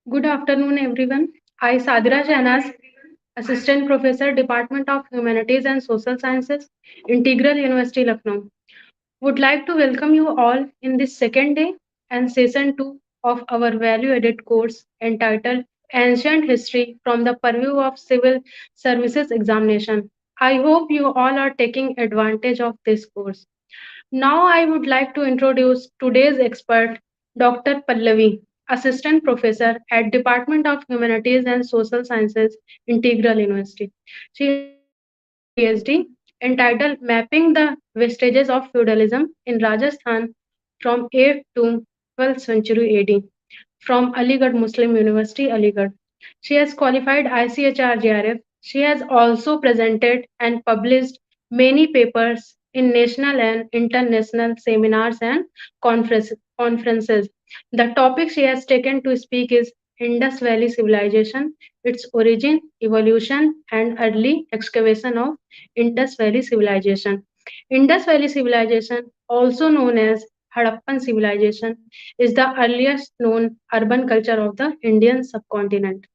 Good afternoon, everyone. I, Sadira Shahnas, Assistant Professor, Department of Humanities and Social Sciences, Integral University, Lucknow, would like to welcome you all in this second day and session 2 of our value-added course entitled Ancient History from the Purview of Civil Services Examination. I hope you all are taking advantage of this course. Now I would like to introduce today's expert, Dr. Pallavi, Assistant Professor at Department of Humanities and Social Sciences, Integral University. She has completed her PhD entitled Mapping the Vestiges of Feudalism in Rajasthan from 8th to 12th century AD from Aligarh Muslim University, Aligarh. She has qualified ICHR-JRF. She has also presented and published many papers in national and international seminars and conferences. The topic she has taken to speak is Indus Valley Civilization, its origin, evolution, and early excavation of Indus Valley Civilization. Indus Valley Civilization, also known as Harappan civilization, is the earliest known urban culture of the Indian subcontinent.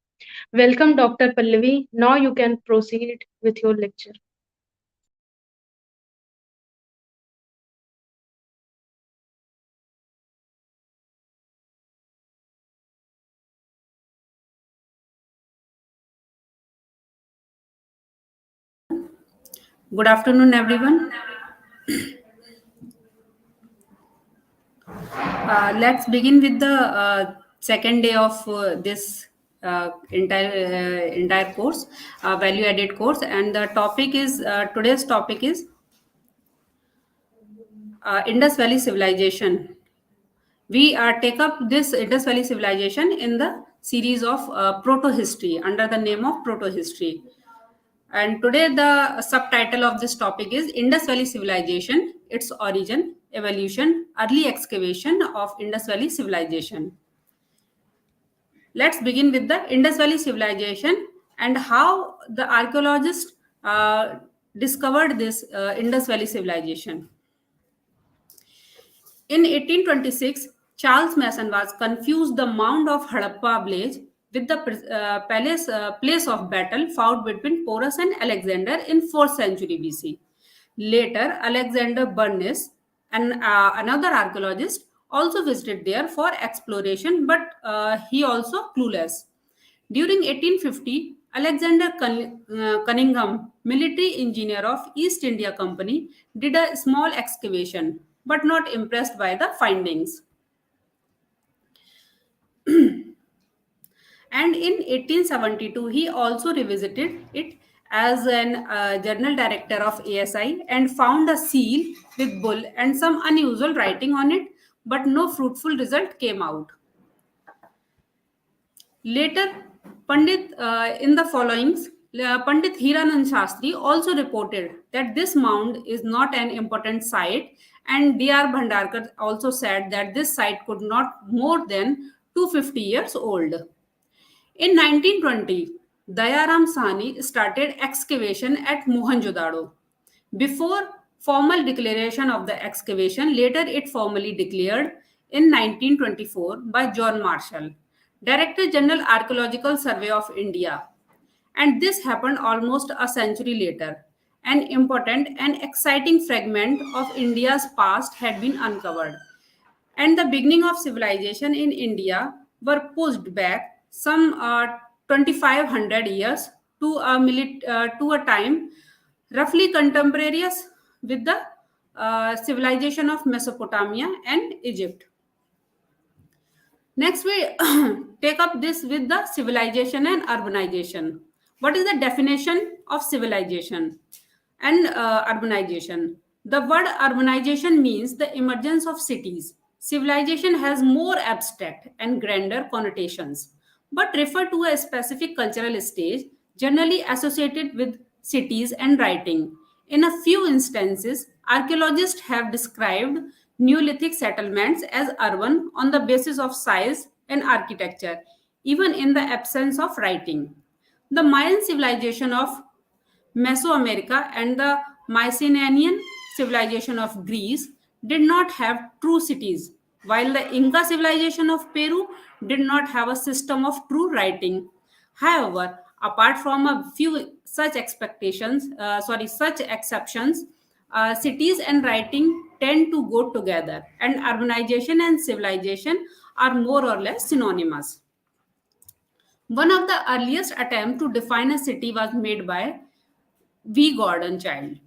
Welcome, Dr. Pallavi. Now you can proceed with your lecture. Good afternoon, everyone. Let's begin with the second day of this entire course, value-added course, and the topic is today's topic is Indus Valley Civilization. We take up this Indus Valley Civilization in the series of Protohistory under the name of Protohistory. And today the subtitle of this topic is Indus Valley Civilization, its origin, evolution, early excavation of Indus Valley Civilization. Let's begin with the Indus Valley Civilization and how the archaeologists discovered this Indus Valley Civilization. In 1826, Charles Mason was confused the mound of Harappa village with the place of battle fought between Porus and Alexander in 4th century BC. Later, Alexander Burnes and another archaeologist also visited there for exploration, but he also clueless. During 1850, Alexander Cunningham, military engineer of East India Company, did a small excavation, but not impressed by the findings. And in 1872, he also revisited it as an journal director of ASI and found a seal with bull and some unusual writing on it, but no fruitful result came out. Later, in the followings, Pandit Hiranand Shastri also reported that this mound is not an important site, and D.R. Bhandarkar also said that this site could not more than 250 years old. In 1920, Dayaram Sahni started excavation at Mohenjo-daro. Before formal declaration of the excavation, later it formally declared in 1924 by John Marshall, Director General Archaeological Survey of India. And this happened almost a century later. An important and exciting fragment of India's past had been uncovered, and the beginning of civilization in India were pushed back some 2500 years to to a time roughly contemporaneous with the civilization of Mesopotamia and Egypt. Next, we take up this with the civilization and urbanization. What is the definition of civilization and urbanization? The word urbanization means the emergence of cities. Civilization has more abstract and grander connotations, but refer to a specific cultural stage generally associated with cities and writing. In a few instances, archaeologists have described Neolithic settlements as urban on the basis of size and architecture, even in the absence of writing. The Mayan civilization of Mesoamerica and the Mycenaean civilization of Greece did not have true cities. while the Inca civilization of Peru did not have a system of true writing. However, apart from a few such exceptions, cities and writing tend to go together, and urbanization and civilization are more or less synonymous. One of the earliest attempts to define a city was made by V. Gordon Child.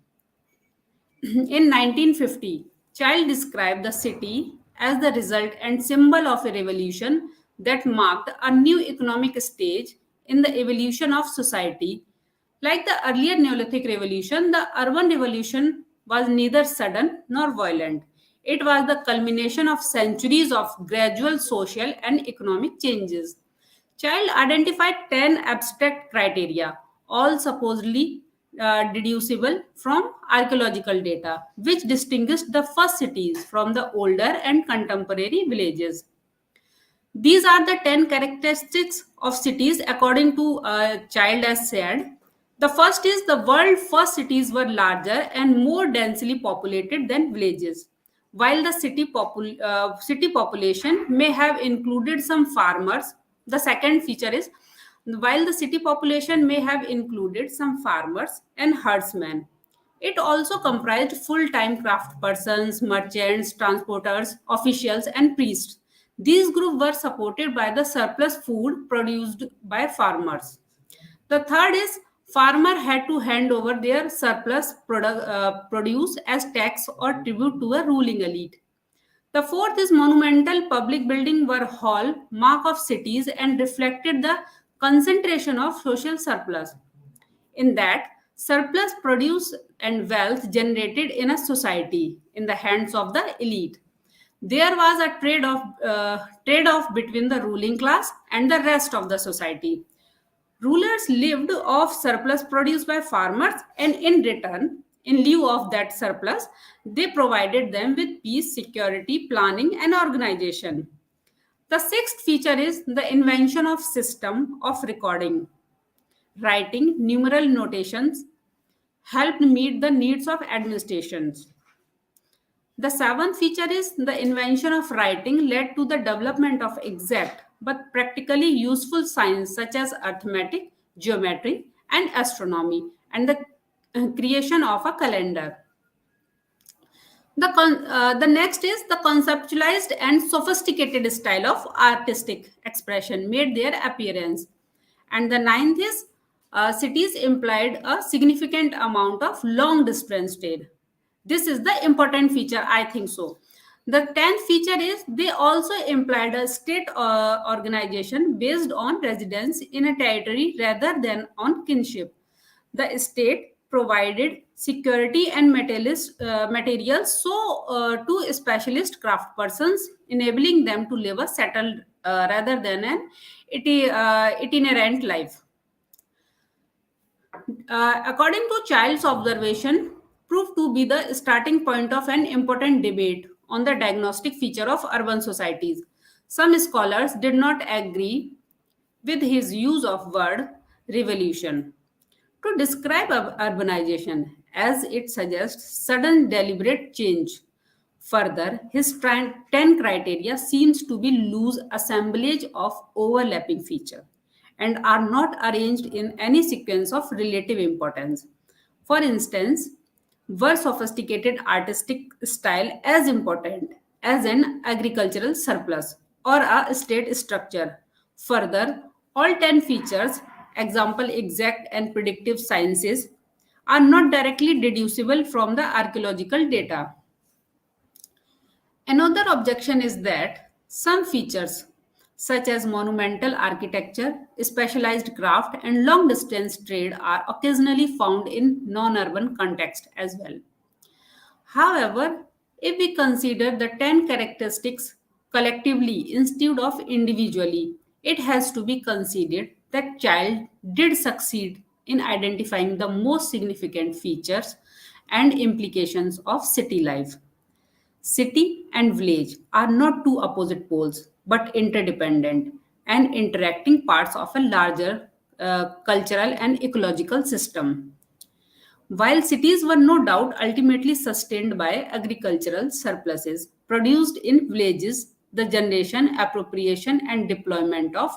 In 1950, Child described the city as the result and symbol of a revolution that marked a new economic stage in the evolution of society. Like the earlier Neolithic revolution, the urban revolution was neither sudden nor violent. It was the culmination of centuries of gradual social and economic changes. Child identified 10 abstract criteria, all supposedly deducible from archaeological data, which distinguished the first cities from the older and contemporary villages. These are the 10 characteristics of cities according to Child as said. The first is the world first cities were larger and more densely populated than villages. While the city population may have included some farmers, the second feature is while the city population may have included some farmers and herdsmen, it also comprised full time craft persons, merchants, transporters, officials, and priests. These groups were supported by the surplus food produced by farmers. The third is farmer had to hand over their produce as tax or tribute to a ruling elite. The fourth is monumental public building were hall mark of cities and reflected the concentration of social surplus. In that, surplus produce and wealth generated in a society in the hands of the elite. There was a trade off between the ruling class and the rest of the society. Rulers lived off surplus produced by farmers, and in return, in lieu of that surplus, they provided them with peace, security, planning, and organization. The sixth feature is the invention of system of recording. Writing numeral notations helped meet the needs of administrations. The seventh feature is the invention of writing led to the development of exact but practically useful science such as arithmetic, geometry, and astronomy, and the creation of a calendar. The next is the conceptualized and sophisticated style of artistic expression made their appearance. And the ninth is cities implied a significant amount of long distance trade. This is the important feature, I think so. The 10th feature is they also implied a state organization based on residence in a territory rather than on kinship. The state provided security and materials to specialist craft persons, enabling them to live a settled rather than an itinerant life. According to Child's observation, proved to be the starting point of an important debate on the diagnostic feature of urban societies. Some scholars did not agree with his use of word revolution to describe urbanization, as it suggests sudden deliberate change. Further, his 10 criteria seems to be loose assemblage of overlapping feature and are not arranged in any sequence of relative importance. For instance, were sophisticated artistic style as important as an agricultural surplus or a state structure? Further, all 10 features, example exact and predictive sciences, are not directly deducible from the archaeological data. Another objection is that some features, such as monumental architecture, specialized craft, and long distance trade, are occasionally found in non urban context as well. However, if we consider the 10 characteristics collectively instead of individually, it has to be considered that Child did succeed in identifying the most significant features and implications of city life. City and village are not two opposite poles, but interdependent and interacting parts of a larger cultural and ecological system. While cities were no doubt ultimately sustained by agricultural surpluses, produced in villages, the generation, appropriation, and deployment of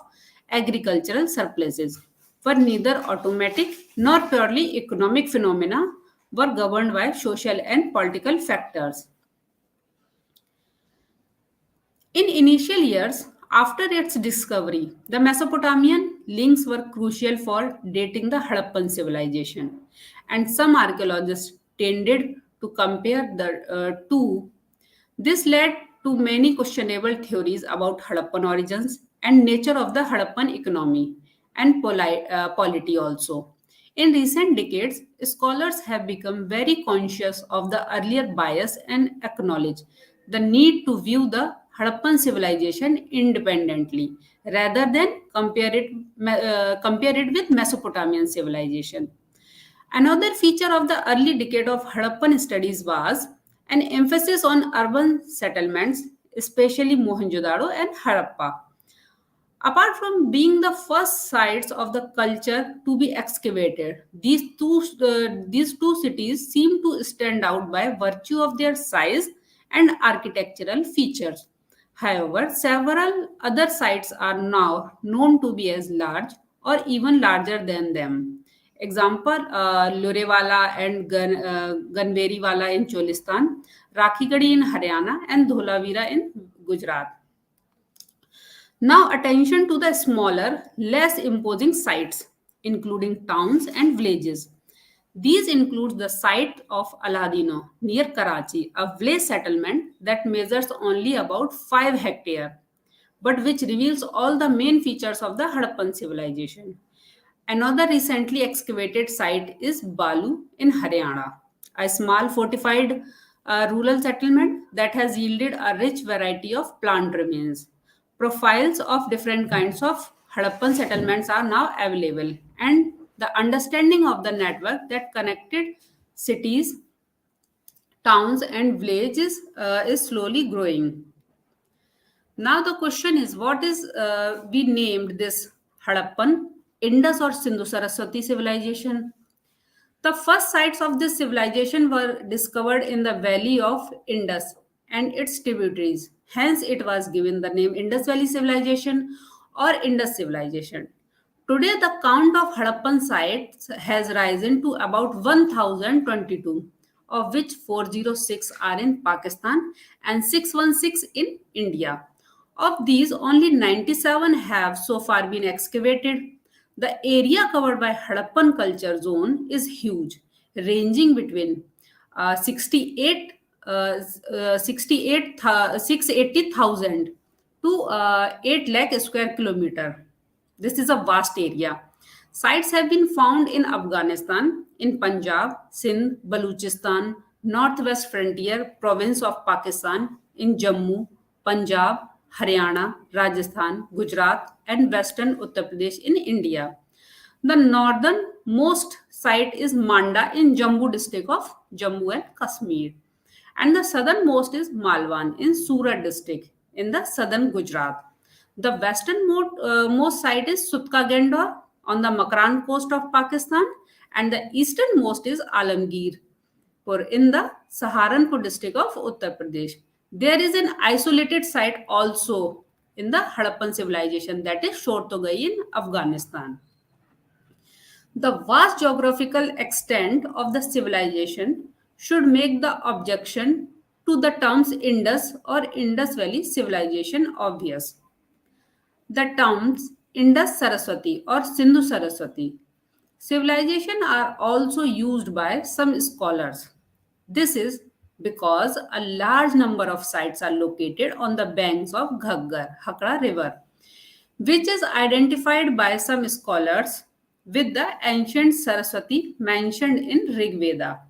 agricultural surpluses were neither automatic nor purely economic phenomena, were governed by social and political factors. In initial years, after its discovery, the Mesopotamian links were crucial for dating the Harappan civilization, and some archaeologists tended to compare the two. This led to many questionable theories about Harappan origins and nature of the Harappan economy and polity also. In recent decades, scholars have become very conscious of the earlier bias and acknowledge the need to view the Harappan civilization independently rather than compare it with Mesopotamian civilization. Another feature of the early decade of Harappan studies was an emphasis on urban settlements, especially Mohenjo-daro and Harappa. Apart from being the first sites of the culture to be excavated, these two cities seem to stand out by virtue of their size and architectural features. However, several other sites are now known to be as large or even larger than them. Example, Lorewala and Ganveriwala in Cholistan, Rakhigadi in Haryana, and Dholavira in Gujarat. Now, attention to the smaller, less imposing sites, including towns and villages. These include the site of Aladino near Karachi, a village settlement that measures only about 5 hectares, but which reveals all the main features of the Harappan civilization. Another recently excavated site is Balu in Haryana, a small fortified rural settlement that has yielded a rich variety of plant remains. Profiles of different kinds of Harappan settlements are now available, and the understanding of the network that connected cities, towns, and villages is slowly growing. Now the question is, what is we named this Harappan, Indus or Sindhu Saraswati civilization? The first sites of this civilization were discovered in the valley of Indus and its tributaries. Hence, it was given the name Indus Valley Civilization or Indus Civilization. Today, the count of Harappan sites has risen to about 1022, of which 406 are in Pakistan and 616 in India. Of these, only 97 have so far been excavated. The area covered by Harappan culture zone is huge, ranging between 68 680,000 to 8 lakh square kilometer. This is a vast area. Sites have been found in Afghanistan, in Punjab, Sindh, Baluchistan, northwest frontier province of Pakistan, in Jammu, Punjab, Haryana, Rajasthan, Gujarat, and western Uttar Pradesh in India. The northernmost site is Manda in Jammu district of Jammu and Kashmir. And the southernmost is Malwan in Surat district in the southern Gujarat. The westernmost most site is Sutka Gendor on the Makran coast of Pakistan, and the easternmost is Alamgir in the Saharanpur district of Uttar Pradesh. There is an isolated site also in the Harappan civilization, that is Shortogai in Afghanistan. The vast geographical extent of the civilization should make the objection to the terms Indus or Indus Valley civilization obvious. The terms Indus Saraswati or Sindhu Saraswati civilization are also used by some scholars. This is because a large number of sites are located on the banks of Ghaggar, Hakra River, which is identified by some scholars with the ancient Saraswati mentioned in Rig Veda.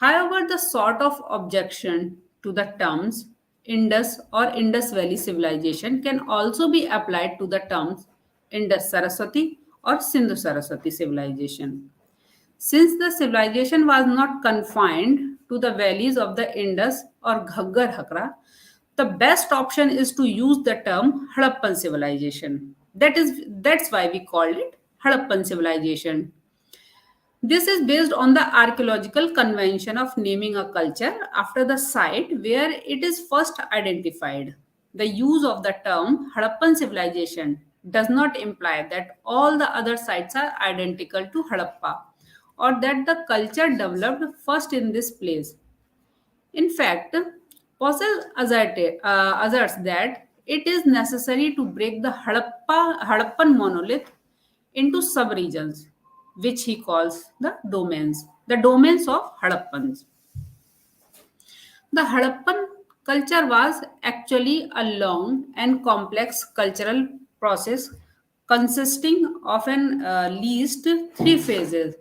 However, the sort of objection to the terms Indus or Indus Valley civilization can also be applied to the terms Indus Saraswati or Sindhu Saraswati civilization. Since the civilization was not confined to the valleys of the Indus or Ghaggar Hakra, the best option is to use the term Harappan civilization. That's why we called it Harappan civilization. This is based on the archaeological convention of naming a culture after the site where it is first identified. The use of the term Harappan civilization does not imply that all the other sites are identical to Harappa or that the culture developed first in this place. In fact, Posel asserts that it is necessary to break the Harappan monolith into sub-regions, which he calls the domains of Harappans. The Harappan culture was actually a long and complex cultural process consisting of at least three phases: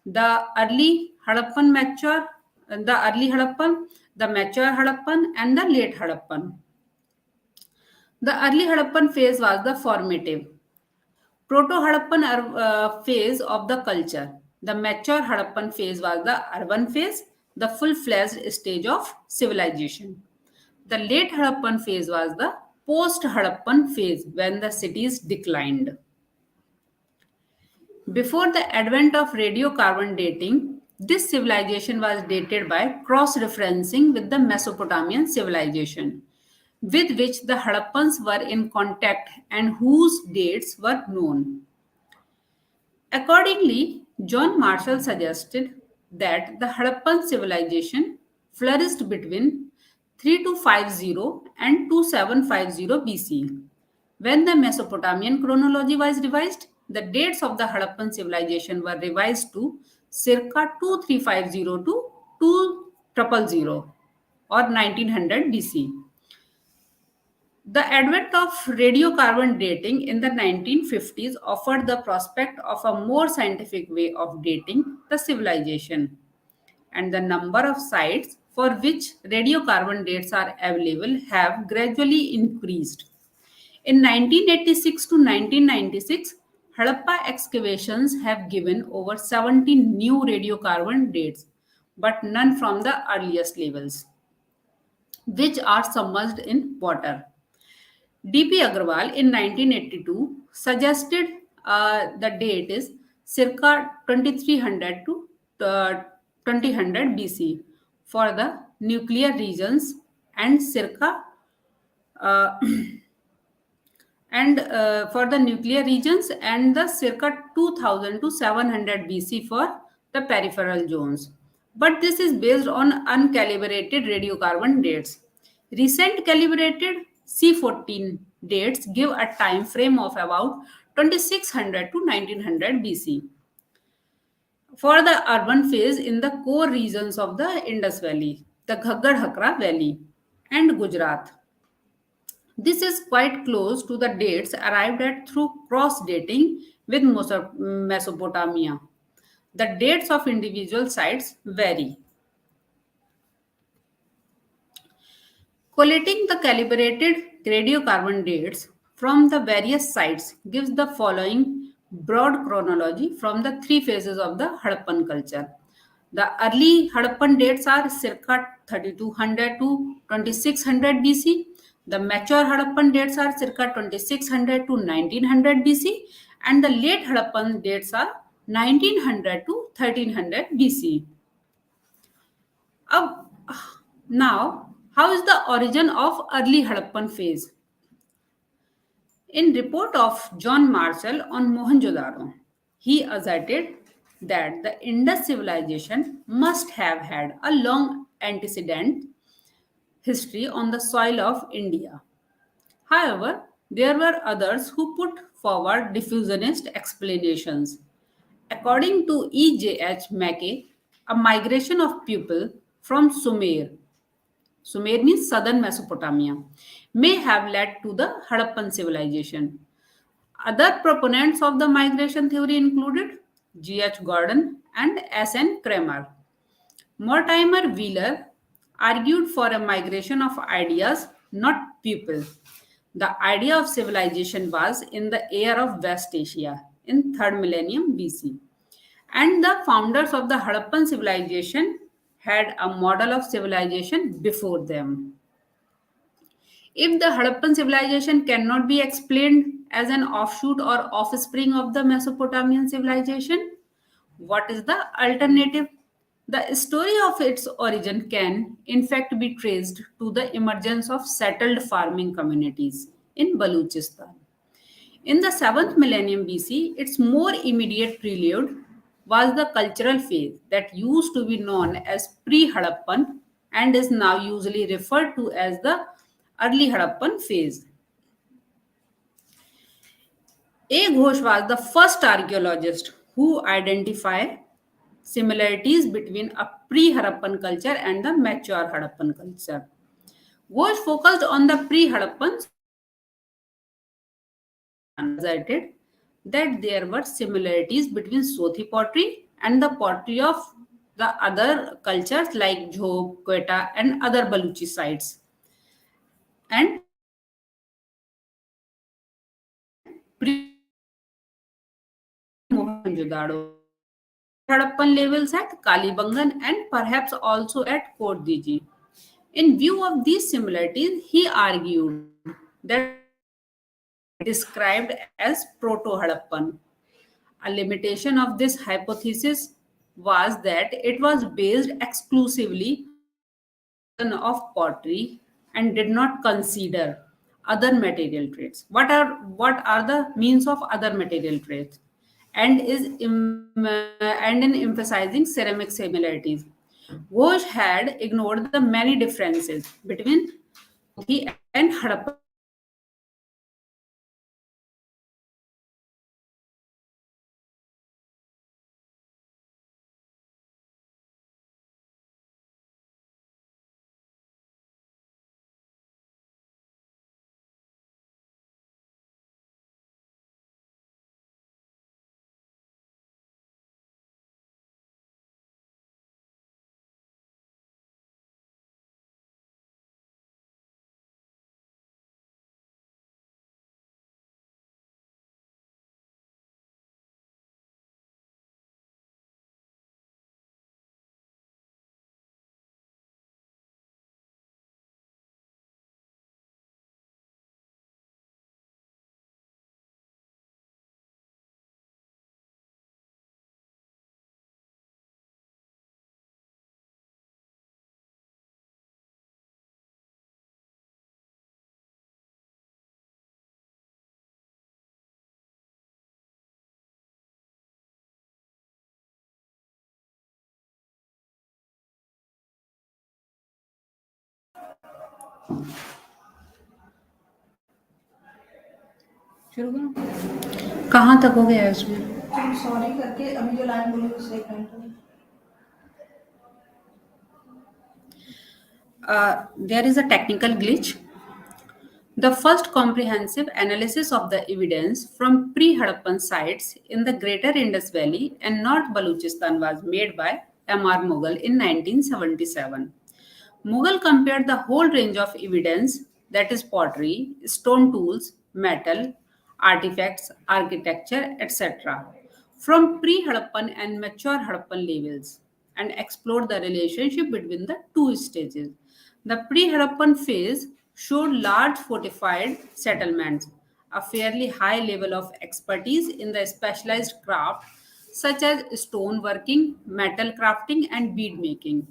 the early Harappan, the mature Harappan, and the late Harappan. The early Harappan phase was the formative, Proto-Harappan phase of the culture. The mature Harappan phase was the urban phase, the full-fledged stage of civilization. The late Harappan phase was the post-Harappan phase when the cities declined. Before the advent of radiocarbon dating, this civilization was dated by cross referencing with the Mesopotamian civilization, with which the Harappans were in contact and whose dates were known. Accordingly, John Marshall suggested that the Harappan civilization flourished between 3250 and 2750 BC. When the Mesopotamian chronology was revised, the dates of the Harappan civilization were revised to circa 2350 to 2000 or 1900 BC. The advent of radiocarbon dating in the 1950s offered the prospect of a more scientific way of dating the civilization, and the number of sites for which radiocarbon dates are available have gradually increased. In 1986 to 1996, Harappa excavations have given over 70 new radiocarbon dates, but none from the earliest levels, which are submerged in water. D.P. Agarwal in 1982 suggested the date is circa 2300 to 2000 BC for the nuclear regions and circa uh, for the nuclear regions and the circa 2000 to 700 BC for the peripheral zones. But this is based on uncalibrated radiocarbon dates. Recent calibrated C14 dates give a time frame of about 2600 to 1900 BC for the urban phase in the core regions of the Indus Valley, the Ghaggar Hakra Valley, and Gujarat. This is quite close to the dates arrived at through cross dating with Mesopotamia. The dates of individual sites vary. Collating the calibrated radiocarbon dates from the various sites gives the following broad chronology from the three phases of the Harappan culture. The early Harappan dates are circa 3200 to 2600 BC. The mature Harappan dates are circa 2600 to 1900 BC. And the late Harappan dates are 1900 to 1300 BC. Uh, Now, how is the origin of early Harappan phase? In report of John Marshall on Mohenjo-daro, he asserted that the Indus civilization must have had a long antecedent history on the soil of India. However, there were others who put forward diffusionist explanations. According to E.J.H. Mackay, a migration of people from Sumer means southern Mesopotamia, may have led to the Harappan civilization. Other proponents of the migration theory included G.H. Gordon and S.N. Kramer. Mortimer Wheeler argued for a migration of ideas, not people. The idea of civilization was in the air of West Asia in 3rd millennium BC. And the founders of the Harappan civilization had a model of civilization before them. If the Harappan civilization cannot be explained as an offshoot or offspring of the Mesopotamian civilization, What is the alternative? The story of its origin can, in fact, be traced to the emergence of settled farming communities in Baluchistan. In the 7th millennium BC, its more immediate prelude was the cultural phase that used to be known as pre Harappan and is now usually referred to as the early Harappan phase. A. Ghosh was the first archaeologist who identified similarities between a pre-Harappan culture and the mature Harappan culture. Ghosh focused on the pre-Harappan asserted that there were similarities between Sothi pottery and the pottery of the other cultures like Jhop, Quetta, and other Baluchi sites. And Mohenjo-daro, Harappan levels at Kalibangan and perhaps also at Kordiji. In view of these similarities, he argued that described as Proto-Harappan. A limitation of this hypothesis was that it was based exclusively on the origin of pottery and did not consider other material traits. What are the means of other material traits? And in emphasizing ceramic similarities, Ghosh had ignored the many differences between Sothi and Harappan levels. शुरू करो। कहाँ तक हो गया है उसमें? Sorry करके अभी जो लाइन बोली उस एक minute There is a technical glitch. The first comprehensive analysis of the evidence from pre-Harappan sites in the Greater Indus Valley and North Baluchistan was made by M.R. Mughal in 1977. Mughal compared the whole range of evidence, that is pottery, stone tools, metal, artifacts, architecture, etc., from pre-Harappan and mature Harappan levels and explored the relationship between the two stages. The pre-Harappan phase showed large fortified settlements, a fairly high level of expertise in the specialized craft such as stone working, metal crafting, and bead making,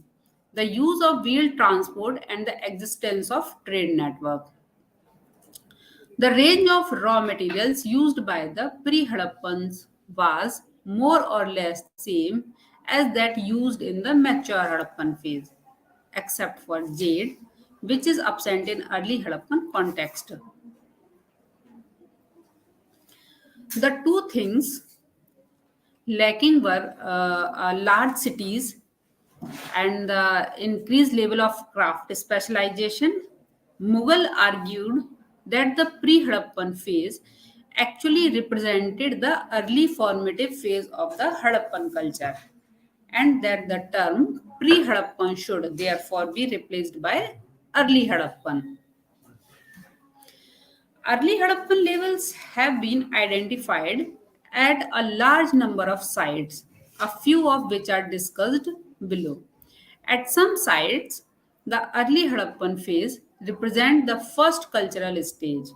the use of wheeled transport, and the existence of trade network. The range of raw materials used by the pre-Harappans was more or less the same as that used in the mature Harappan phase, except for jade, which is absent in early Harappan context. The two things lacking were large cities and the increased level of craft specialization. Mughal argued that the pre-Harappan phase actually represented the early formative phase of the Harappan culture and that the term pre-Harappan should therefore be replaced by early Harappan. Early Harappan levels have been identified at a large number of sites, a few of which are discussed below. At some sites, the early Harappan phase represents the first cultural stage.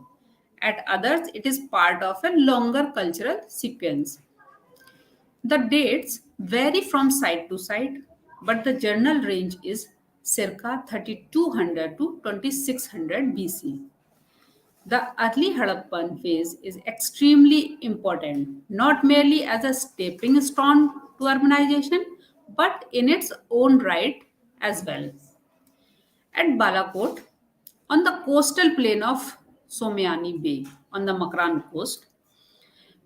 At others, it is part of a longer cultural sequence. The dates vary from site to site, but the general range is circa 3200 to 2600 BC. The early Harappan phase is extremely important, not merely as a stepping stone to urbanization, but in its own right as well. At Balakot, on the coastal plain of Somyani Bay on the Makran coast,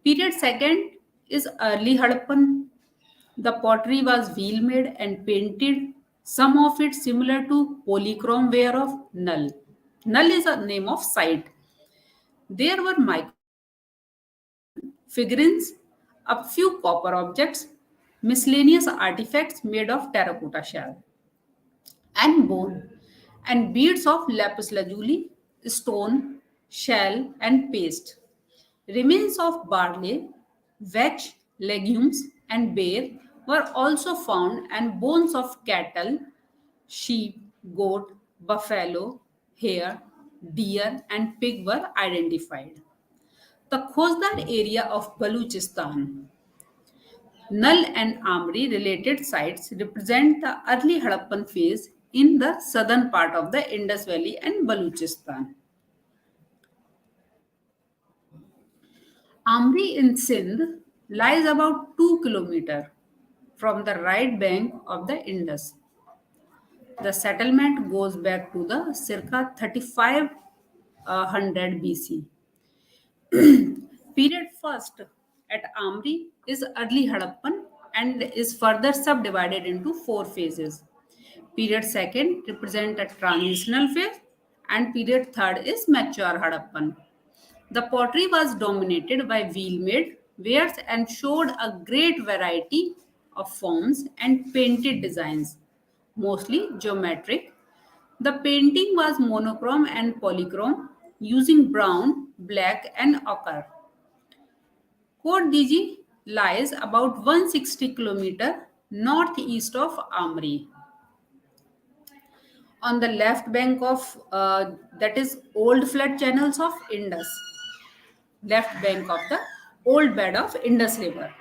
period second is early Harappan. The pottery was wheel made and painted, some of it similar to polychrome ware of Null. Null is a name of site. There were microornaments, figurines, a few copper objects, miscellaneous artifacts made of terracotta shell and bone, and beads of lapis lazuli, stone, shell, and paste. Remains of barley, vetch, legumes, and bear were also found, and bones of cattle, sheep, goat, buffalo, hare, deer, and pig were identified. The Khozdar area of Baluchistan, Null and Amri related sites represent the early Harappan phase in the southern part of the Indus Valley and Baluchistan. Amri in Sindh lies about 2 kilometers from the right bank of the Indus. The settlement goes back to the circa 3500 BC. Period first at Amri is early Harappan and is further subdivided into four phases. Period second represent a transitional phase and period third is mature Harappan. The pottery was dominated by wheel-made wares and showed a great variety of forms and painted designs, mostly geometric. The painting was monochrome and polychrome using brown, black, and ochre. Kot Diji lies about 160 km northeast of Amri. On the left bank of that is old flood channels of Indus, left bank of the old bed of Indus River.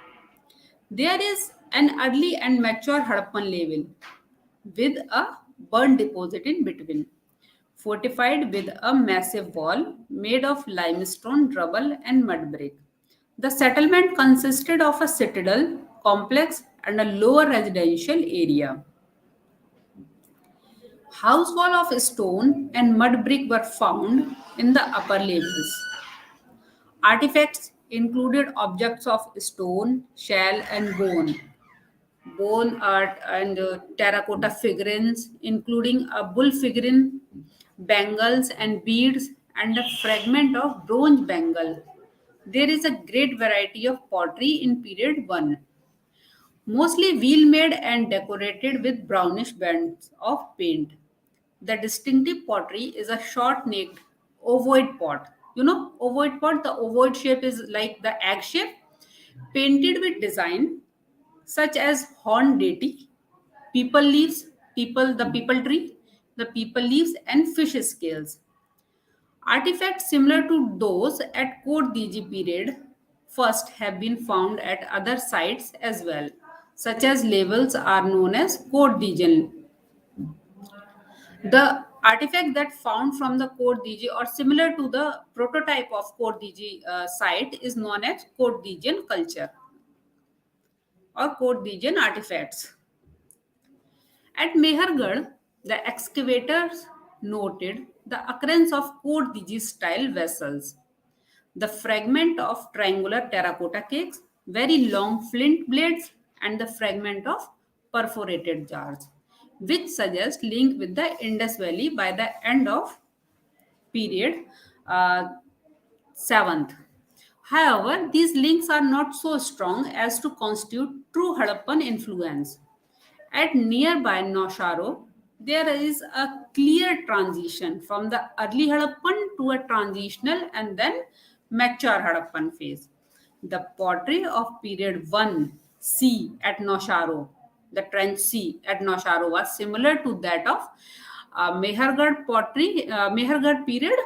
There is an early and mature Harappan level with a burnt deposit in between, fortified with a massive wall made of limestone, rubble, and mud brick. The settlement consisted of a citadel, complex, and a lower residential area. House wall of stone and mud brick were found in the upper levels. Artifacts included objects of stone, shell, and bone art, and terracotta figurines, including a bull figurine, bangles and beads, and a fragment of bronze bangle. There is a great variety of pottery in period 1, mostly wheel made and decorated with brownish bands of paint. The distinctive pottery is a short necked ovoid pot. You know, ovoid pot, the ovoid shape is like the egg shape, painted with design such as horn deity, people leaves, the people tree, the people leaves, and fish scales. Artifacts similar to those at Kot Diji period first have been found at other sites as well, such as labels are known as Kot Dijan. The artifact that found from the Kot Diji or similar to the prototype of Kot Diji site is known as Kot Dijan culture or Kot Dijan artifacts. At Mehergarh, the excavators noted the occurrence of Kot Diji style vessels. The fragment of triangular terracotta cakes, very long flint blades, and the fragment of perforated jars, which suggest link with the Indus Valley by the end of period uh, 7th. However, these links are not so strong as to constitute true Harappan influence. At nearby Nosharo, there is a clear transition from the early Harappan to a transitional and then mature Harappan phase. The pottery of period 1 C at Nosharo, the trench C at Nosharo, was similar to that of Mehergarh pottery, Mehergarh period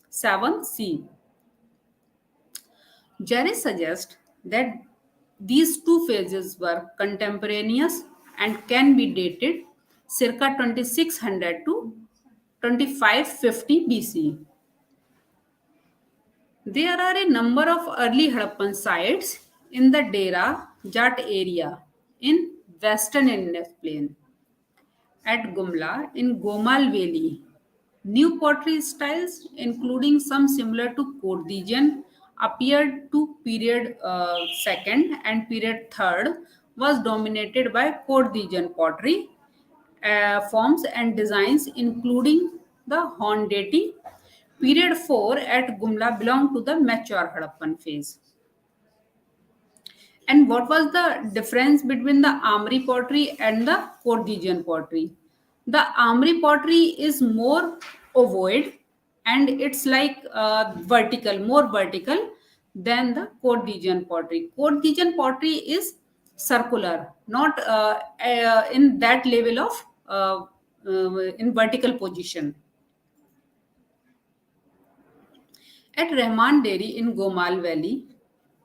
7 C. Jerry suggests that These two phases were contemporaneous and can be dated circa 2600 to 2550 BC. There are a number of early Harappan sites in the Dera Jat area in western Indian plain. At Gumla in Gomal Valley, new pottery styles, including some similar to Kordijan, appeared to period second and period third was dominated by Kordijan pottery forms and designs, including the Hondeti. Period 4 at Gumla belonged to the mature Harappan phase. And what was the difference between the Amri pottery and the Kordijan pottery? The Amri pottery is more ovoid and it's like more vertical than the Kordijan pottery. Kordijan pottery is circular, not in that level of in vertical position. At Rahman Dairy in Gomal Valley,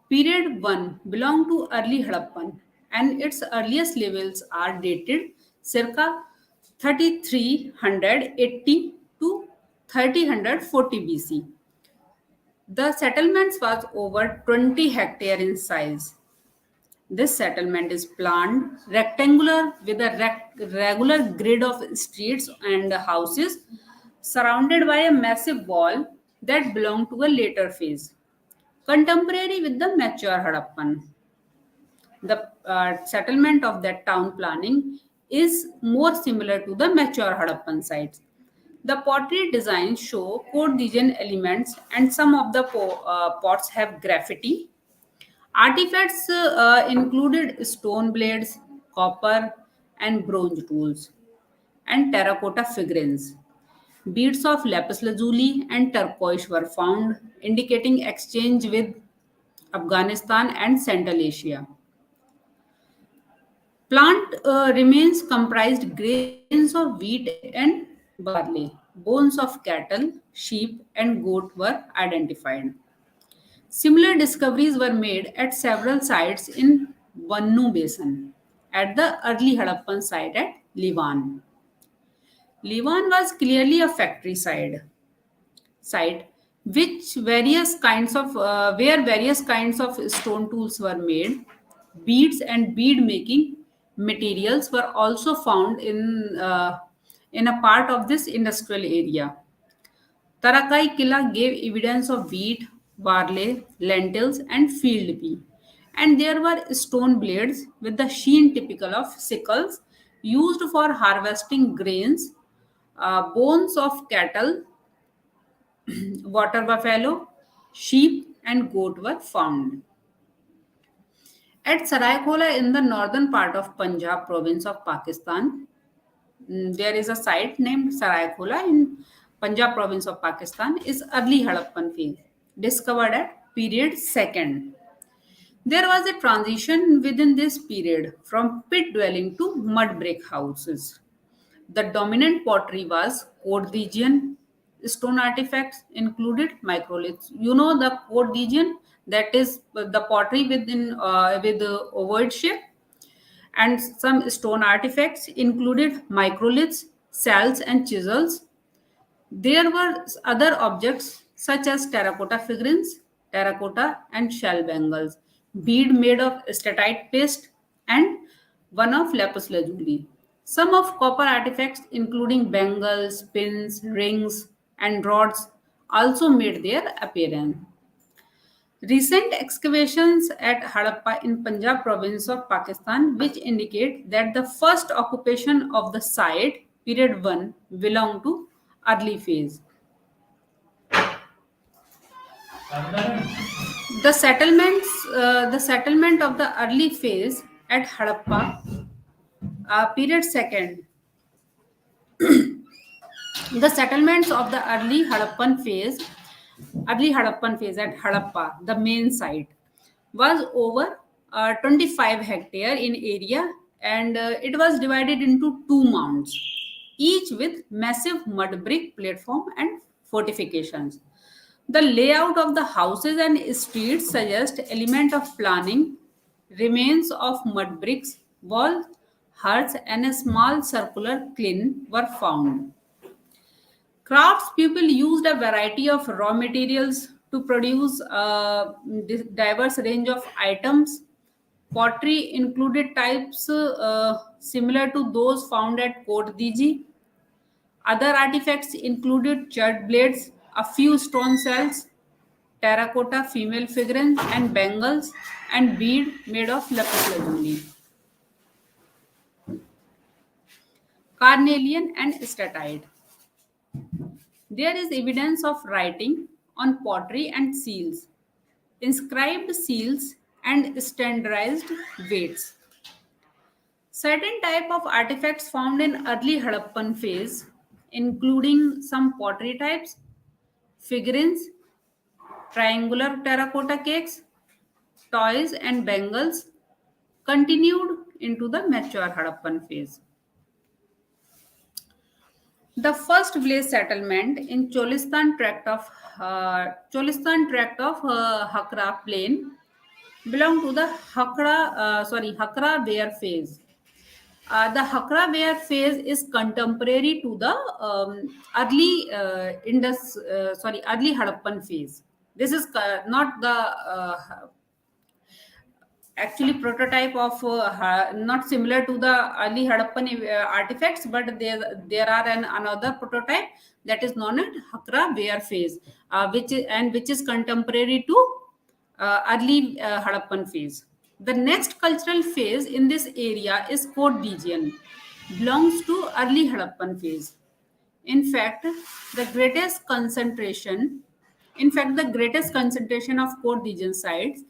period 1 belonged to early Harappan and its earliest levels are dated circa 3380 to 3040 BC. The settlements was over 20 hectare in size. This settlement is planned rectangular with a regular grid of streets and houses surrounded by a massive wall that belonged to a later phase, contemporary with the mature Harappan. The settlement of that town planning is more similar to the mature Harappan sites. The pottery designs show Kordijan elements, and some of the pots have graffiti. Artifacts included stone blades, copper, and bronze tools, and terracotta figurines. Beads of lapis lazuli and turquoise were found, indicating exchange with Afghanistan and Central Asia. Plant remains comprised grains of wheat and barley. Bones of cattle, sheep, and goat were identified. Similar discoveries were made at several sites in Vannu Basin, at the early Harappan site at Livan. Livan was clearly a factory site which various kinds of where various kinds of stone tools were made. Beads and bead making materials were also found in a part of this industrial area. Tarakai Killa gave evidence of wheat, barley, lentils, and field pea. And there were stone blades with the sheen typical of sickles used for harvesting grains. Bones of cattle, water buffalo, sheep, and goat were found. At Saraikola in the northern part of Punjab province of Pakistan, there is a site named Saraikola in Punjab province of Pakistan is early Harappan phase, discovered at period second. There was a transition within this period from pit dwelling to mud brick houses. The dominant pottery was Cordilleran. Stone artifacts included microliths. You know the Cordilleran, that is the pottery with the ovoid shape, and some stone artifacts included microliths, shells, and chisels. There were other objects such as terracotta figurines, terracotta and shell bangles, bead made of statite paste, and one of lapis lazuli. Some of copper artifacts, including bangles, pins, rings, and rods, also made their appearance. Recent excavations at Harappa in Punjab province of Pakistan, which indicate that the first occupation of the site, period 1, belonged to early phase. The settlement of the early phase at Harappa, period second. The settlements of the early Harappan phase at Harappa, the main site, was over 25 hectare in area, and it was divided into two mounds, each with massive mud brick platform and fortifications. The layout of the houses and streets suggest element of planning Remains of mud bricks, walls, huts, and a small circular kiln were found. Craftspeople used a variety of raw materials to produce a diverse range of items. Pottery included types similar to those found at Cote d'Iji. Other artifacts included charred blades, a few stone shells, terracotta female figurines, and bangles and bead made of lapis lazuli, carnelian, and statite. There is evidence of writing on pottery and seals, inscribed seals, and standardized weights. Certain type of artifacts found in early Harappan phase, including some pottery types, figurines, triangular terracotta cakes, toys, and bangles, continued into the mature Harappan phase. The first village settlement in Cholistan tract of Hakra plain belong to the Hakra Bear phase. The Hakra Bear phase is contemporary to the early Harappan phase. This is not the actually prototype of not similar to the early Harappan artifacts, but there are another prototype that is known as Hakra Bear phase, which is contemporary to early Harappan phase. The next cultural phase in this area is Court Dijian, belongs to early Harappan phase. In fact, the greatest concentration, the greatest concentration of core region sites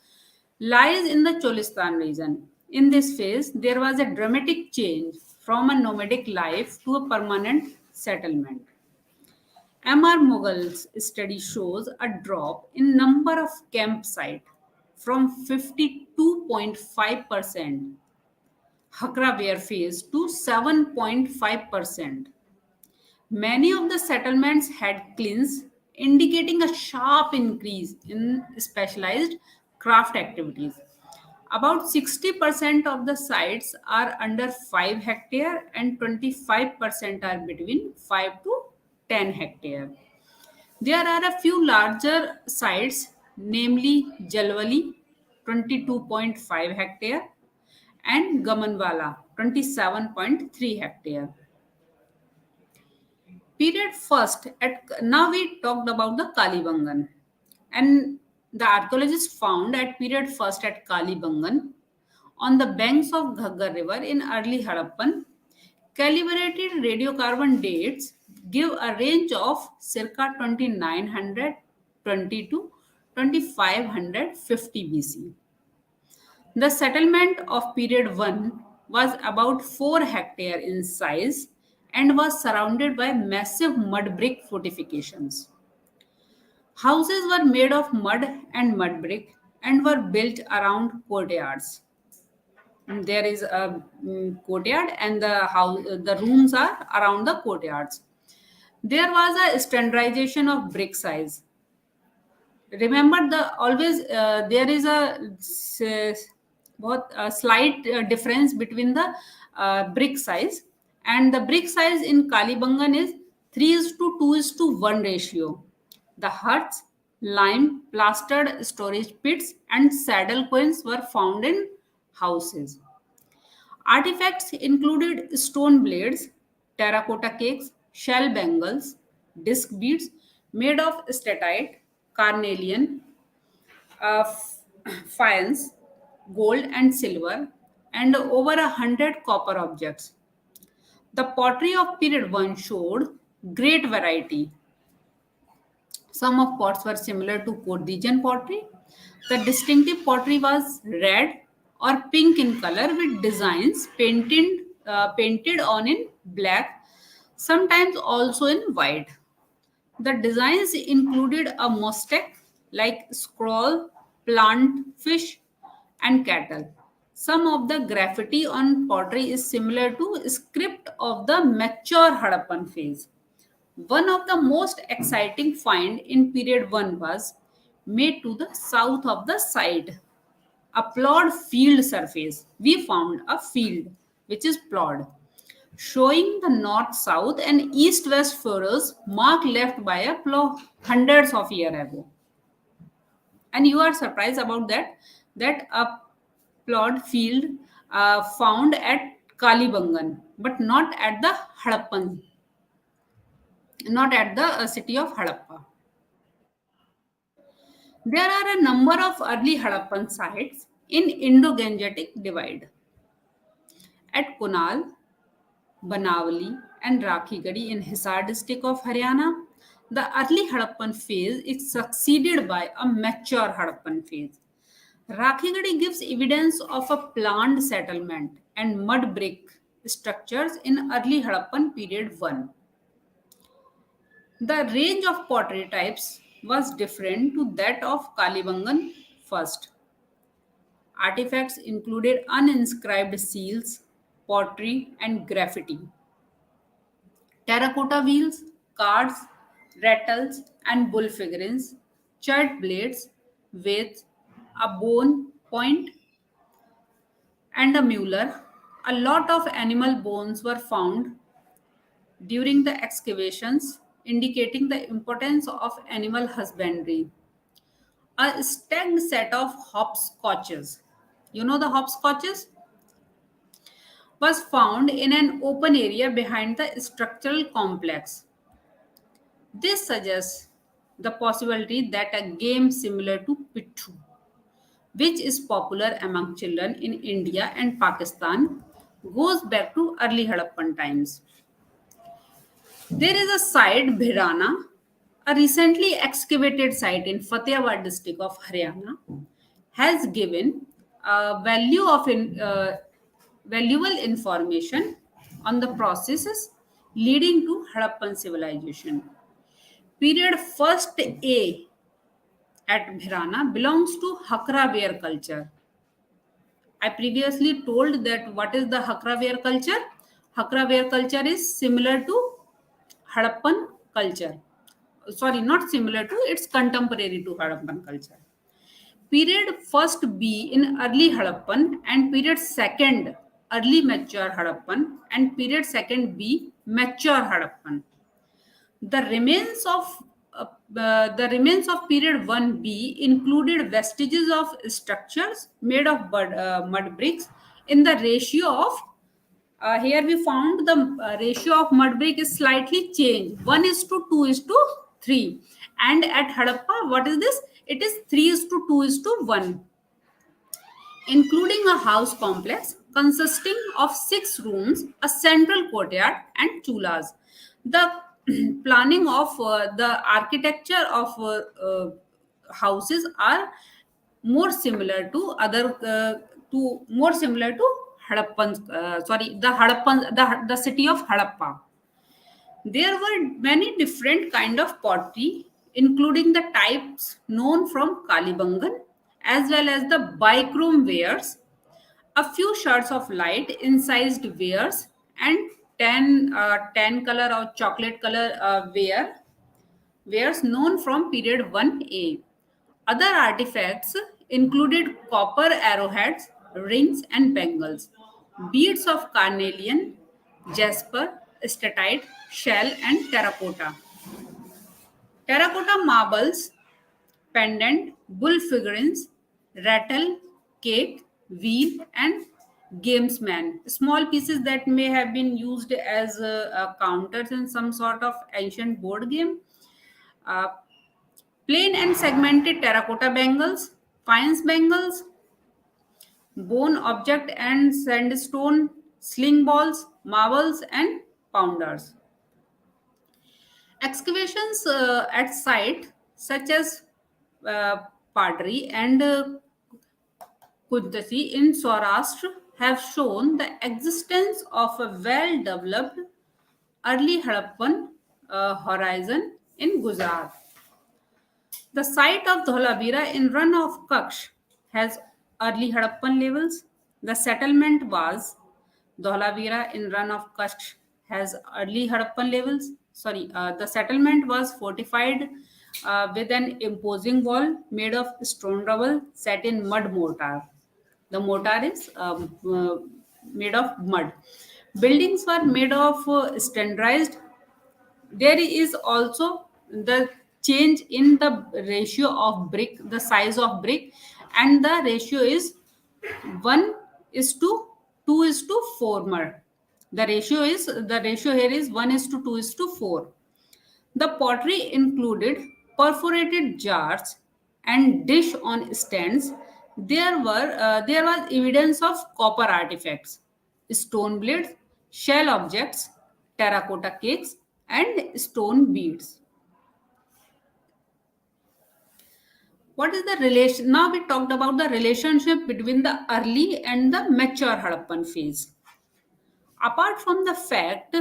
lies in the Cholistan region. In this phase, there was a dramatic change from a nomadic life to a permanent settlement. MR Mughal's study shows a drop in number of campsites from 52.5% Hakra Bear phase to 7.5%. Many of the settlements had kilns, indicating a sharp increase in specialized craft activities. About 60% of the sites are under 5 hectare and 25% are between 5 to 10 hectare. There are a few larger sites, namely Jalwali, 22.5 hectare, and Gamanwala, 27.3 hectare. Period first at now we talked about the Kalibangan, and the archaeologists found at period first at Kalibangan on the banks of Ghaggar river in early Harappan. Calibrated radiocarbon dates give a range of circa 2920 to 2550 BC. The settlement of period 1 was about 4 hectare in size and was surrounded by massive mud brick fortifications. Houses were made of mud and mud brick and were built around courtyards. There is a courtyard, and the rooms are around the courtyards. There was a standardization of brick size. Remember, there is a slight difference between the brick size, and the brick size in Kalibangan is 3 is to 2 is to 1 ratio. The huts, lime, plastered storage pits, and saddle coins were found in houses. Artifacts included stone blades, terracotta cakes, shell bangles, disc beads made of statite, carnelian, faience, gold, and silver, and over 100 copper objects. The pottery of period 1 showed great variety. Some of pots were similar to Cordilleran pottery. The distinctive pottery was red or pink in color with designs painted on in black, sometimes also in white. The designs included a mosaic like scroll, plant, fish, and cattle. Some of the graffiti on pottery is similar to script of the mature Harappan phase. One of the most exciting find in period 1 was made to the south of the site. a plowed field surface. We found a field which is plowed, showing the north south and east west furrows mark left by a plow hundreds of years ago. And you are surprised about that a plowed field found at Kalibangan, but not at the Harappan, not at the city of Harappa. There are a number of early Harappan sites in Indo-Gangetic Divide at Kunal, Banavali, and Rakhigadi in Hisar district of Haryana. The early Harappan phase is succeeded by a mature Harappan phase. Rakhigadi gives evidence of a planned settlement and mud brick structures in early Harappan period 1. The range of pottery types was different to that of Kalibangan first. Artifacts included uninscribed seals, pottery, and graffiti. Terracotta wheels, cards, rattles, and bull figurines, charred blades with a bone point and a mueller. A lot of animal bones were found during the excavations, indicating the importance of animal husbandry. A stacked set of hopscotches. You know the hopscotches? Was found in an open area behind the structural complex. This suggests the possibility that a game similar to Pittu, which is popular among children in India and Pakistan, goes back to early Harappan times. There is a site, Bhirana, a recently excavated site in Fatehabad district of Haryana, has given valuable information on the processes leading to Harappan civilization. Period first A at Bhirana belongs to Hakraware culture. I previously told that what is the Hakraware culture? Hakraware culture is similar to Harappan culture. Sorry, not similar to, it's contemporary to Harappan culture. Period first B in early Harappan and period second early mature Harappan and period second B mature Harappan. The remains of the remains of period 1B included vestiges of structures made of mud bricks in the ratio of here we found the ratio of mud brick is slightly changed 1 is to 2 is to 3, and at Harappa what is this, it is 3 is to 2 is to 1, including a house complex consisting of 6 rooms, a central courtyard, and chulas. The planning of the architecture of houses are more similar to other more similar to Harappan. The Harappan, the city of Harappa. There were many different kind of pottery, including the types known from Kalibangan, as well as the bichrome wares, a few shards of light incised wares, and tan color or chocolate color wares known from period 1A. Other artifacts included copper arrowheads, rings, and bangles, beads of carnelian, jasper, statite, shell, and terracotta. Terracotta marbles, pendant, bull figurines, rattle, cake, wheel, and gamesman. Small pieces that may have been used as counters in some sort of ancient board game. Uh, Plain and segmented terracotta bangles, fines bangles, bone object and sandstone, sling balls, marbles, and pounders. Excavations at site such as uh, Padri and Kuntasi in Saurashtra have shown the existence of a well-developed early Harappan horizon in Gujarat. The site of Dholavira in run of Kaksh has early Harappan levels. The settlement was Dholavira in run of Kaksh has early Harappan levels. The settlement was fortified with an imposing wall made of stone rubble set in mud mortar. The mortar is made of mud. Buildings were made of standardized. There is also the change in the ratio of brick, the size of brick, and the ratio is 1 is to 2 is to 4 more. The ratio here is 1 is to 2 is to 4. The pottery included perforated jars and dish on stands. There was evidence of copper artifacts, stone blades, shell objects, terracotta cakes, and stone beads. What is the relation? Now we talked about the relationship between the early and the mature Harappan phase. Apart from the fact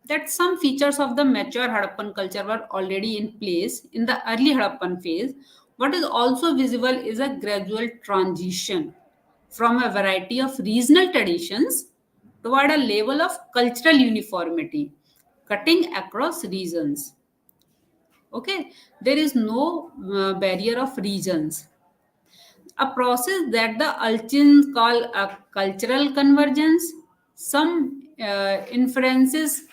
that some features of the mature Harappan culture were already in place in the early Harappan phase, what is also visible is a gradual transition from a variety of regional traditions toward a level of cultural uniformity, cutting across regions. Okay, there is no barrier of regions, a process that the Alchins call a cultural convergence. Some inferences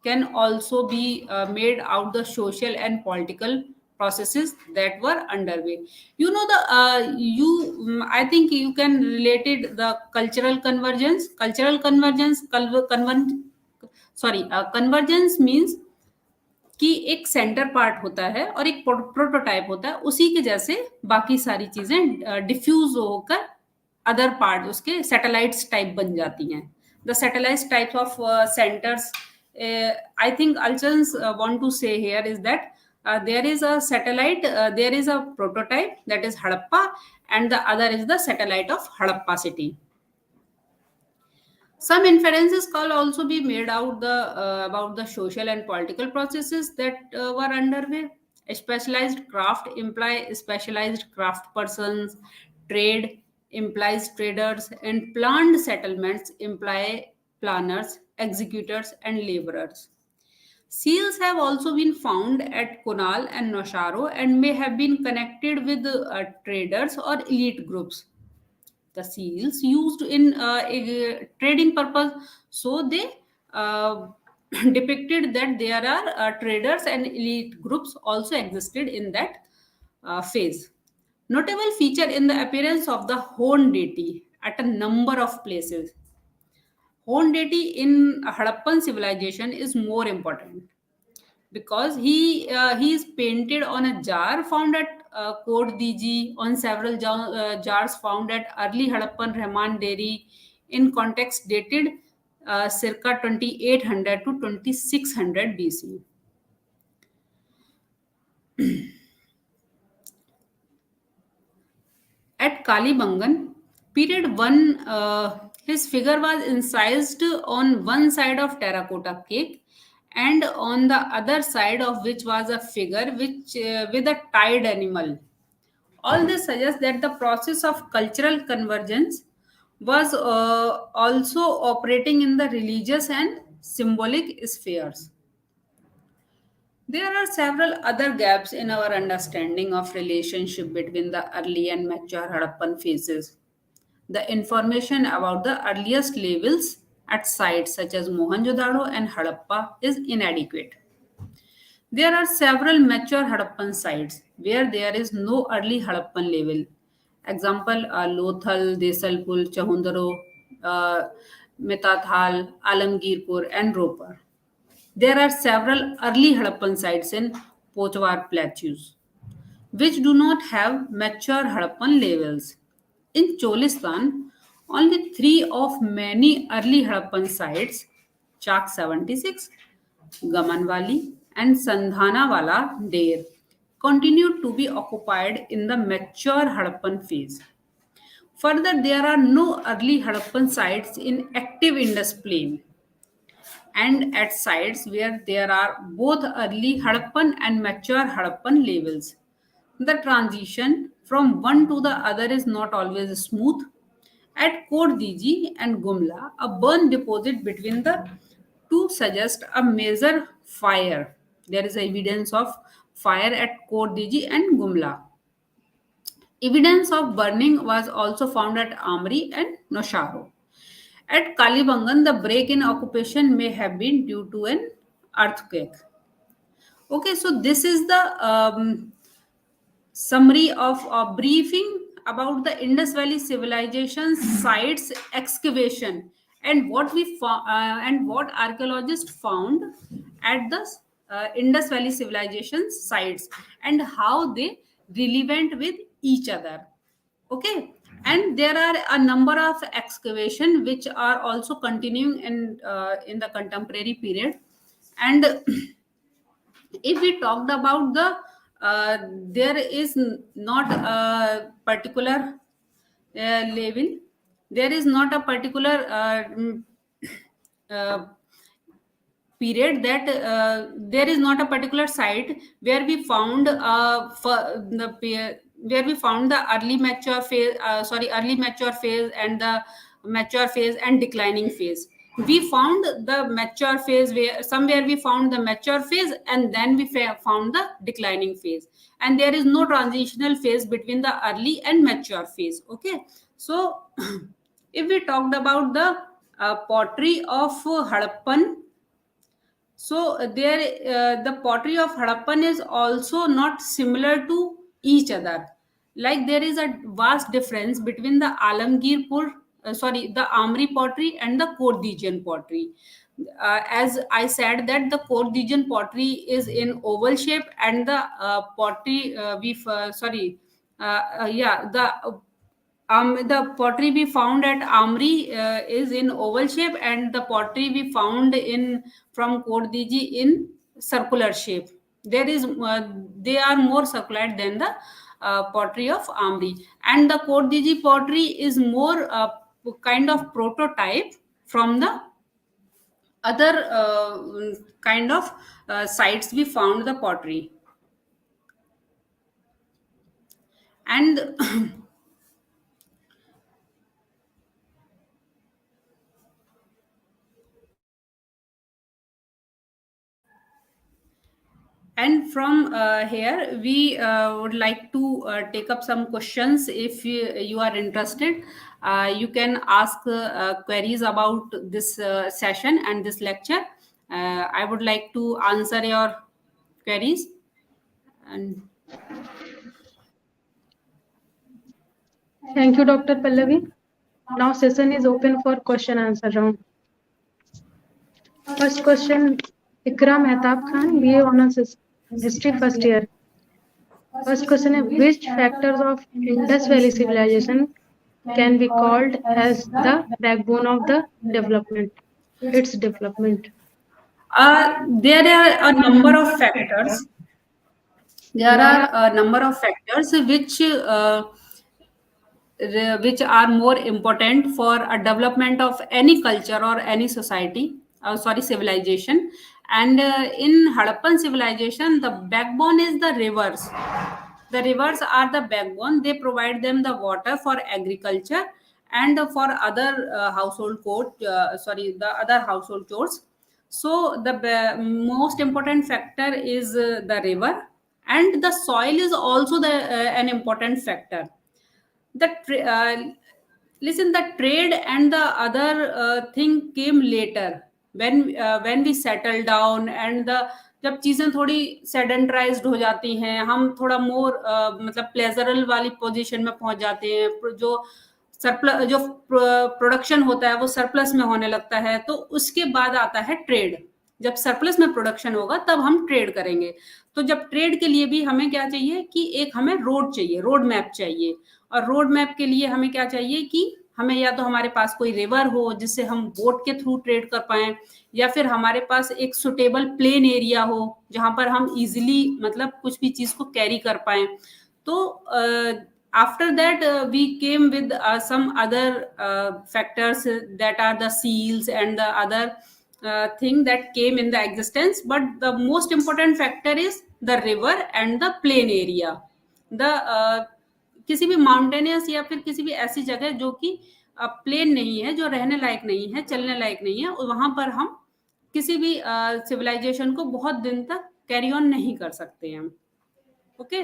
can also be made out the social and political processes that were underway. You know the I think you can relate it the cultural convergence. Convergence means कि एक centre part होता है और एक prototype होता है, उसी के जैसे बाकी सारी चीजें डिफ्यूज होकर अदर पार्ट उसके सैटेलाइट्स टाइप बन जाती हैं. The satellite types of centres, I think अल्चन्स want to say here is that there is a satellite, there is a prototype that is Harappa, and the other is the satellite of Harappa city. Some inferences can also be made out about the social and political processes that were underway. A specialized craft implies specialized craft persons, trade implies traders, and planned settlements imply planners, executors, and laborers. Seals have also been found at Kunal and Nosharo and may have been connected with traders or elite groups. The seals used in a trading purpose, so they uh, depicted that there are traders and elite groups also existed in that phase. Notable feature in the appearance of the horn deity at a number of places. Horn deity in Harappan civilization is more important because he is painted on a jar found at Kot Diji, on several jars found at early Harappan Rahman Dairy in context dated circa 2800 to 2600 BC. At Kalibangan, period 1, his figure was incised on one side of terracotta cake, and on the other side of which was a figure which with a tied animal. All this suggests that the process of cultural convergence was also operating in the religious and symbolic spheres. There are several other gaps in our understanding of relationship between the early and mature Harappan phases. The information about the earliest levels at sites such as Mohenjo-daro and Harappa is inadequate. There are several mature Harappan sites where there is no early Harappan level. Example, Lothal, Desalpur, Chahundaro, uh, Mitathal, Alamgirpur, and Ropar. There are several early Harappan sites in Pochwar plateaus, which do not have mature Harappan levels. In Cholistan, only three of many early Harappan sites, Chak 76, Gamanwali, and Sandhanawala Deir, continued to be occupied in the mature Harappan phase. Further, there are no early Harappan sites in active Indus plain and at sites where there are both early Harappan and mature Harappan levels. The transition from one to the other is not always smooth. At Kordiji and Gumla, a burn deposit between the two suggests a major fire. There is evidence of fire at Kordiji and Gumla. Evidence of burning was also found at Amri and Nosharo. At Kalibangan, the break in occupation may have been due to an earthquake. Okay, so this is the summary of a briefing about the Indus Valley civilization sites excavation and what we and what archaeologists found at the Indus Valley civilization sites and how they relevant with each other. Okay, and there are a number of excavation which are also continuing in the contemporary period. And if we talked about the there is not a particular level, there is not a particular uh, period that there is not a particular site where we found where we found the early mature phase, early mature phase and the mature phase and declining phase. We found the mature phase, where somewhere we found the mature phase and then we found the declining phase, and there is no transitional phase between the early and mature phase. Okay, so if we talked about the pottery of Harappan, so there, the pottery of Harappan is also not similar to each other. Like there is a vast difference between the the Amri pottery and the Kordijan pottery. As I said that the Kordijan pottery is in oval shape, and the pottery we sorry yeah the pottery we found at Amri is in oval shape, and the pottery we found in from Kordiji in circular shape. There is they are more circular than the pottery of Amri, and the Kordiji pottery is more kind of prototype from the other kind of sites we found the pottery. And And from here, we would like to take up some questions. If you are interested, you can ask queries about this session and this lecture. I would like to answer your queries. And Thank you, Dr. Pallavi. Now session is open for question answer round. First question, Ikram Mehtab Khan, BA Honors History first year. First question is, which factors of Indus Valley civilization can be called as the backbone of the development? Its development. there are a number of factors. There are a number of factors which are more important for a development of any culture or any society, civilization. And in Harappan civilization, the backbone is the rivers. The rivers are the backbone. They provide them the water for agriculture and for other the other household chores. So the most important factor is the river, and the soil is also an important factor. the tra- uh, Listen, the trade and the other thing came later, when we settle down, and the जब चीजें थोड़ी सेडेंटराइज्ड हो जाती हैं, हम थोड़ा मोर मतलब प्लेजरल वाली पोजीशन में पहुंच जाते हैं, जो सरप्लस जो प्रोडक्शन होता है वो सरप्लस में होने लगता है, तो उसके बाद आता है ट्रेड. जब सरप्लस में प्रोडक्शन होगा तब हम ट्रेड करेंगे. तो जब ट्रेड के लिए भी हमें क्या चाहिए कि एक हमें रोड चाहिए, रोड मैप चाहिए. और रोड मैप के लिए हमें क्या चाहिए कि हमें या तो हमारे पास कोई रिवर हो जिससे हम बोट के थ्रू ट्रेड कर पाए, या फिर हमारे पास एक सुटेबल प्लेन एरिया हो जहां पर हम इजिली मतलब कुछ भी चीज को कैरी कर पाए. तो after that we came with some other factors that are the seals and the other thing that came in the existence, but the most important factor is the river and the plain area. The किसी भी mountainous या फिर किसी भी ऐसी जगह जो कि प्लेन नहीं है, जो रहने लायक नहीं है, चलने लायक नहीं है, वहां पर हम किसी भी सिविलाइजेशन को बहुत दिन तक कैरी ऑन नहीं कर सकते हैं. Okay.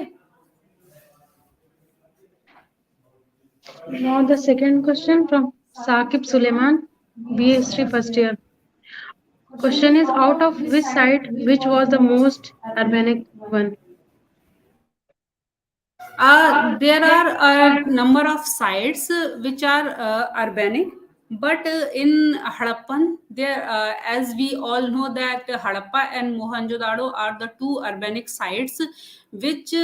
Now the second question from Saqib Suleiman, BA History first year. Question is, out of which site, which was the most urbanic one? There are a number of sites which are urbanic, but in Harappan, there, as we all know that Harappa and Mohenjo-daro are the two urbanic sites which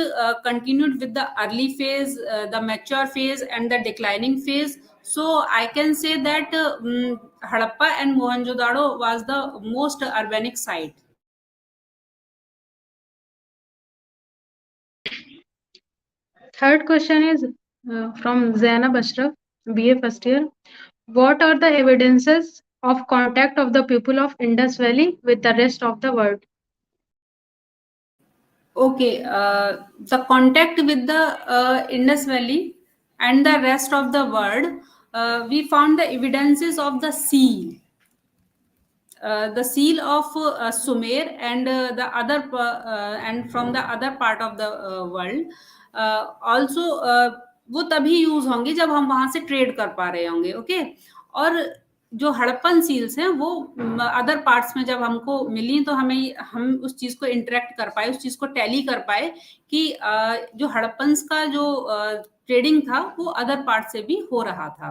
continued with the early phase, the mature phase, and the declining phase. So I can say that Harappa and Mohenjo-daro was the most urbanic site. Third question is from Zainab Ashraf, BA first year. What are the evidences of contact of the people of Indus Valley with the rest of the world? Okay, the contact with the Indus Valley and the rest of the world, we found the evidences of the seal of Sumer and the other and from the other part of the world. Also, वो तभी use होंगे जब हम वहां से trade कर पा रहे होंगे, ओके। और जो हड़प्पन सील्स हैं वो अदर पार्ट्स में जब हमको मिली तो हम उस चीज को इंटरेक्ट कर पाए, उस चीज को टैली कर पाए कि जो हड़प्पन्स का जो ट्रेडिंग था वो अदर पार्ट से भी हो रहा था,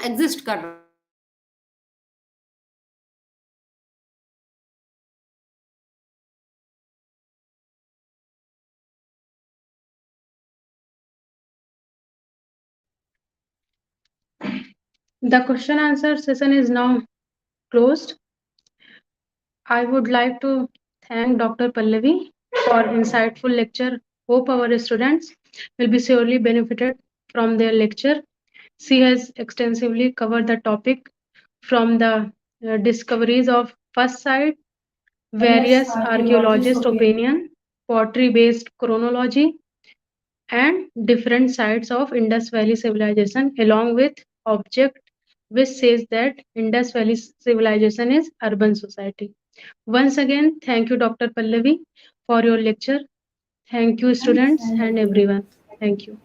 एग्जिस्ट कर रहा था। The question answer session is now closed. I would like to thank Dr. Pallavi for insightful lecture. Hope our students will be surely benefited from their lecture. She has extensively covered the topic from the discoveries of first site, various archaeologist opinion, pottery-based chronology, and different sites of Indus Valley civilization, along with object which says that Indus Valley civilization is urban society. Once again, thank you, Dr. Pallavi, for your lecture. Thank you, students and everyone. Thank you.